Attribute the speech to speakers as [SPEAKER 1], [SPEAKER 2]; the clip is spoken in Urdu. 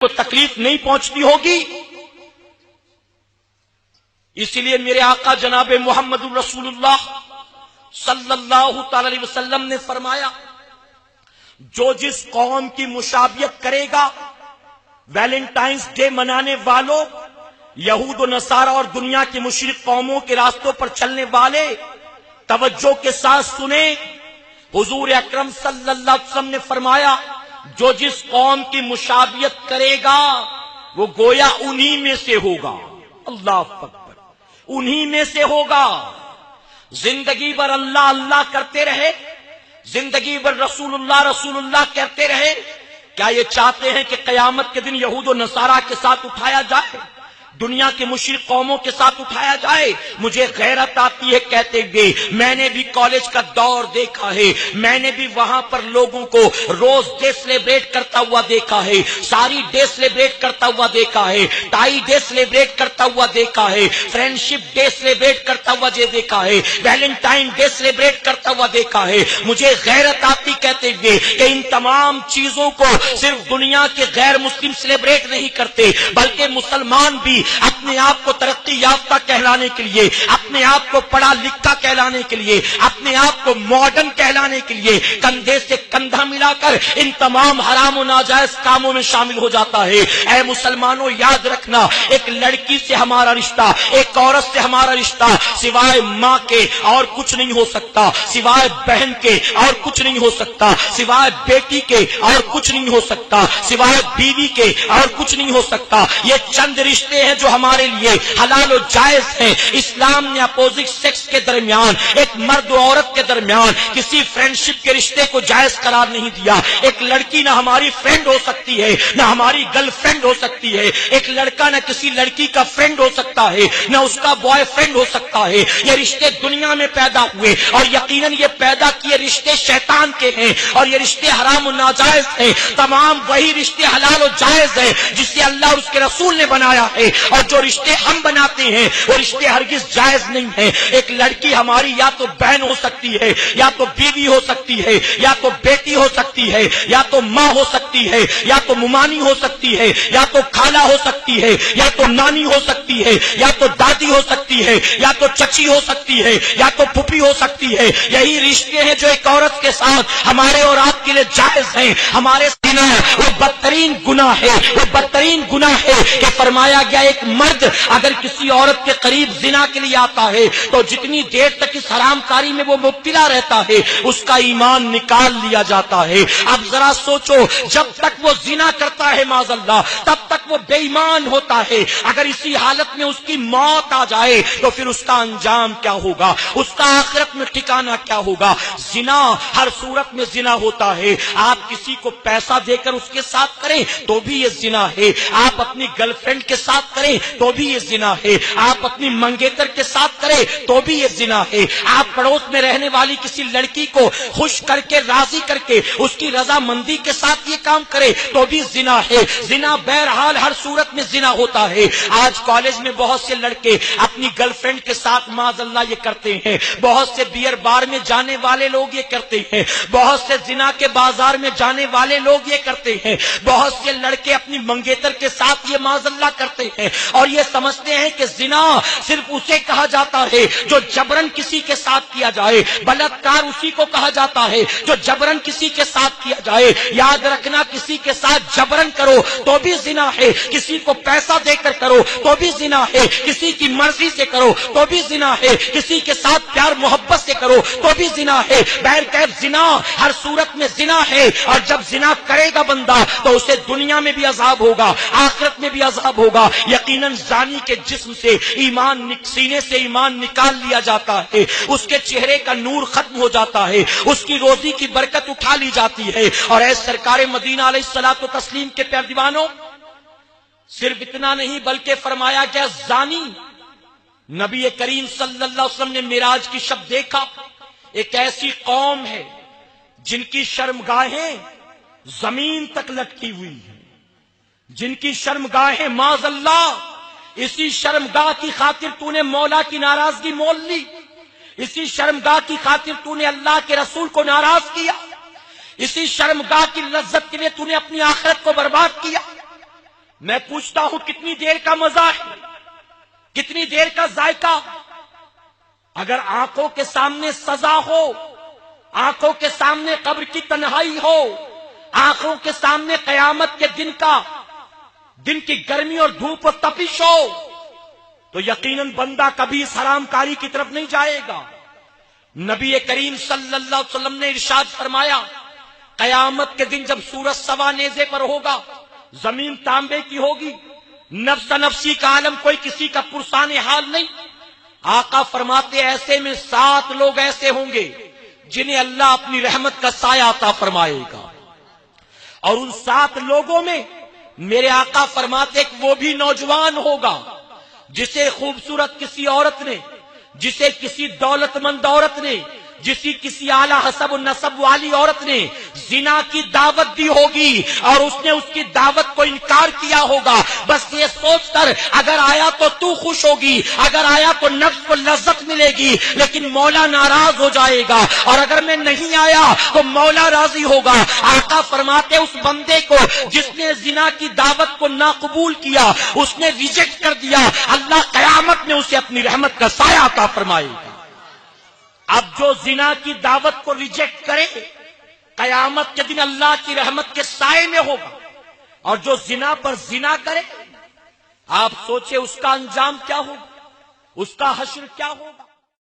[SPEAKER 1] کو تکلیف نہیں پہنچتی ہوگی. اسی لیے میرے آقا جناب محمد رسول اللہ صلی اللہ تعالی علیہ وسلم نے فرمایا، جو جس قوم کی مشابہت کرے گا، ویلنٹائنس ڈے منانے والوں، یہود و نصارہ اور دنیا کی مشرک قوموں کے راستوں پر چلنے والے، توجہ کے ساتھ سنیں. حضور اکرم صلی اللہ علیہ وسلم نے فرمایا، جو جس قوم کی مشابہت کرے گا وہ گویا انہی میں سے ہوگا. اللہ اکبر، انہی میں سے ہوگا. زندگی بھر اللہ اللہ کرتے رہے، زندگی بھر رسول اللہ کہتے رہے. کیا یہ چاہتے ہیں کہ قیامت کے دن یہود و نصارہ کے ساتھ اٹھایا جائے، دنیا کے مشرک قوموں کے ساتھ اٹھایا جائے؟ مجھے غیرت آتی ہے کہتے ہوئے. میں نے بھی کالج کا دور دیکھا ہے، میں نے بھی وہاں پر لوگوں کو روز ڈے سیلیبریٹ کرتا ہوا دیکھا ہے، ساری ڈے سیلیبریٹ کرتا ہوا دیکھا ہے، ٹائی ڈے سیلیبریٹ کرتا ہوا دیکھا ہے، فرینڈشپ ڈے سیلیبریٹ کرتا ہوا دیکھا ہے، ویلنٹائن ڈے سیلیبریٹ کرتا ہوا دیکھا ہے. مجھے غیرت آتی کہتے ہوئے کہ ان تمام چیزوں کو صرف دنیا کے غیر مسلم سیلیبریٹ نہیں کرتے، بلکہ مسلمان بھی اپنے آپ کو ترقی یافتہ کہلانے کے لیے، اپنے آپ کو پڑھا لکھا کہلانے کے لیے، اپنے آپ کو ماڈرن کہلانے کے لیے کندھے سے کندھا ملا کر ان تمام حرام و ناجائز کاموں میں شامل ہو جاتا ہے. اے مسلمانوں، یاد رکھنا، ایک لڑکی سے ہمارا رشتہ، ایک عورت سے ہمارا رشتہ سوائے ماں کے اور کچھ نہیں ہو سکتا، سوائے بہن کے اور کچھ نہیں ہو سکتا، سوائے بیٹی کے اور کچھ نہیں ہو سکتا، سوائے بیوی کے اور کچھ نہیں ہو سکتا. یہ چند رشتے ہیں جو ہمارے لیے حلال و جائز ہیں. اسلام نے اپوزٹ سیکس کے درمیان، ایک مرد و عورت کے درمیان کسی فرینڈشپ کے رشتے کو جائز قرار نہیں دیا. ایک لڑکی نہ ہماری فرینڈ ہو سکتی ہے، نہ ہماری گرل فرینڈ ہو سکتی ہے. ایک لڑکا نہ کسی لڑکی کا فرینڈ ہو سکتا ہے، نہ اس کا بوائے فرینڈ ہو سکتا ہے. یہ رشتے دنیا میں پیدا ہوئے اور یقیناً یہ پیدا کیے رشتے شیطان کے ہیں اور یہ رشتے حرام و ناجائز ہیں. تمام وہی رشتے حلال و جائز ہیں جسے اللہ اور اس کے رسول نے بنایا ہے، اور جو رشتے ہم بناتے ہیں وہ رشتے ہرگز جائز نہیں ہیں. ایک لڑکی ہماری یا تو بہن ہو سکتی ہے، یا تو بیوی ہو سکتی ہے، یا تو بیٹی ہو سکتی ہے، یا تو ماں ہو سکتی ہے، یا تو ممانی ہو سکتی ہے، یا تو خالہ ہو سکتی ہے، یا تو نانی ہو سکتی ہے، یا تو دادی ہو سکتی ہے، یا تو چچی ہو سکتی ہے، یا تو پھوپھی ہو سکتی ہے. یہی رشتے ہیں جو ایک عورت کے ساتھ ہمارے اور آپ کے لیے جائز ہیں. ہمارے زنا وہ بدترین گناہ ہے، وہ بدترین گناہ ہے کہ فرمایا گیا ایک مرد اگر کسی عورت کے قریب زنا کے لیے آتا ہے تو جتنی دیر تک اس حرام کاری میں وہ مبتلا رہتا ہے اس کا ایمان نکال لیا جاتا ہے. اب ذرا سوچو، جب تک وہ زنا کرتا ہے معاذ اللہ تب تک وہ بے ایمان ہوتا ہے. اگر اسی حالت میں اس کی موت آ جائے تو پھر اس کا انجام کیا ہوگا، اس کا آخرت میں ٹھکانہ کیا ہوگا. زنا ہر صورت میں زنا ہوتا ہے. آپ کسی کو پیسہ دے کر اس کے ساتھ کریں تو بھی یہ زنا ہے، آپ اپنی گرل فرینڈ کے ساتھ کریں تو بھی یہ زنا ہے، آپ اپنی منگیتر کے ساتھ کریں تو بھی یہ زنا ہے، آپ پڑوس میں رہنے والی کسی لڑکی کو خوش کر کے راضی کر کے اس کی رضا مندی کے ساتھ یہ کام کرے تو بھی زنا ہے. زنا بہرحال ہر صورت میں زنا ہوتا ہے. آج کالج میں بہت سے لڑکے اپنی گرل فرینڈ کے ساتھ معاذ اللہ یہ کرتے ہیں، بہت سے بیئر بار میں جانے والے لوگ یہ کرتے ہیں، بہت سے زنا کے بازار میں جانے والے لوگ یہ کرتے ہیں، بہت سے لڑکے اپنی منگیتر کے ساتھ یہ معاذ اللہ کرتے ہیں اور یہ سمجھتے ہیں کہ زنا صرف اسے کہا جاتا ہے جو جبرن کسی کے ساتھ کیا جائے، بلاత్కాر اسی کو کہا جاتا ہے جو جبرن کسی کے ساتھ کیا جائے. یاد رکھنا، کسی کے ساتھ جبرن کرو تو بھی زنا ہے، کسی کو پیسہ دے کر کرو تو بھی زنا ہے، کسی کی مرضی سے کرو تو بھی زنا ہے، کسی کے ساتھ پیار محبت سے کرو تو بھی زنا ہے. بہرکیف زنا ہر صورت میں زنا ہے، اور جب زنا کرے گا بندہ تو اسے دنیا میں بھی عذاب ہوگا، آخرت میں بھی عذاب ہوگا. یقیناً زانی کے جسم سے ایمان، سینے سے ایمان نکال لیا جاتا ہے، اس کے چہرے کا نور ختم ہو جاتا ہے، اس کی روزی کی برکت اٹھا لی جاتی ہے. اور اے سرکار مدینہ علیہ الصلوۃ والتسلیم کے پیارے دیوانوں، صرف اتنا نہیں بلکہ فرمایا گیا زانی، نبی کریم صلی اللہ علیہ وسلم نے معراج کی شب دیکھا، ایک ایسی قوم ہے جن کی شرمگاہیں زمین تک لٹکی ہوئی ہیں، جن کی شرمگاہیں معاذ اللہ، اسی شرمگاہ کی خاطر تو نے مولا کی ناراضگی مول لی، اسی شرمگاہ کی خاطر تو نے اللہ کے رسول کو ناراض کیا، اسی شرمگاہ کی لذت کے لیے تو نے اپنی آخرت کو برباد کیا. میں پوچھتا ہوں کتنی دیر کا مزہ ہے، کتنی دیر کا ذائقہ؟ اگر آنکھوں کے سامنے سزا ہو، آنکھوں کے سامنے قبر کی تنہائی ہو، آنکھوں کے سامنے قیامت کے دن کی گرمی اور دھوپ اور تپش ہو، تو یقیناً بندہ کبھی اس حرام کاری کی طرف نہیں جائے گا۔ نبی کریم صلی اللہ علیہ وسلم نے ارشاد فرمایا، قیامت کے دن جب سورج سوا نیزے پر ہوگا، زمین تانبے کی ہوگی، نفس نفسی کا عالم، کوئی کسی کا پرسان حال نہیں، آقا فرماتے ایسے میں 7 لوگ ایسے ہوں گے جنہیں اللہ اپنی رحمت کا سایہ عطا فرمائے گا، اور ان 7 لوگوں میں میرے آقا فرماتے کہ وہ بھی نوجوان ہوگا جسے خوبصورت کسی عورت نے، جسے کسی دولت مند عورت نے، کسی اعلی حسب و نسب والی عورت نے زنا کی دعوت دی ہوگی اور اس نے اس کی دعوت کو انکار کیا ہوگا، بس یہ سوچ کر اگر آیا تو تو خوش ہوگی، اگر آیا تو نفس کو لذت ملے گی، لیکن مولا ناراض ہو جائے گا، اور اگر میں نہیں آیا تو مولا راضی ہوگا۔ آقا فرماتے اس بندے کو جس نے زنا کی دعوت کو ناقبول کیا، اس نے ریجیکٹ کر دیا، اللہ قیامت میں اسے اپنی رحمت کا سایہ عطا فرمائے گا۔ اب جو زنا کی دعوت کو ریجیکٹ کرے، قیامت کے دن اللہ کی رحمت کے سائے میں ہوگا، اور جو زنا پر زنا کرے، آپ سوچے اس کا انجام کیا ہوگا، اس کا حشر کیا ہوگا۔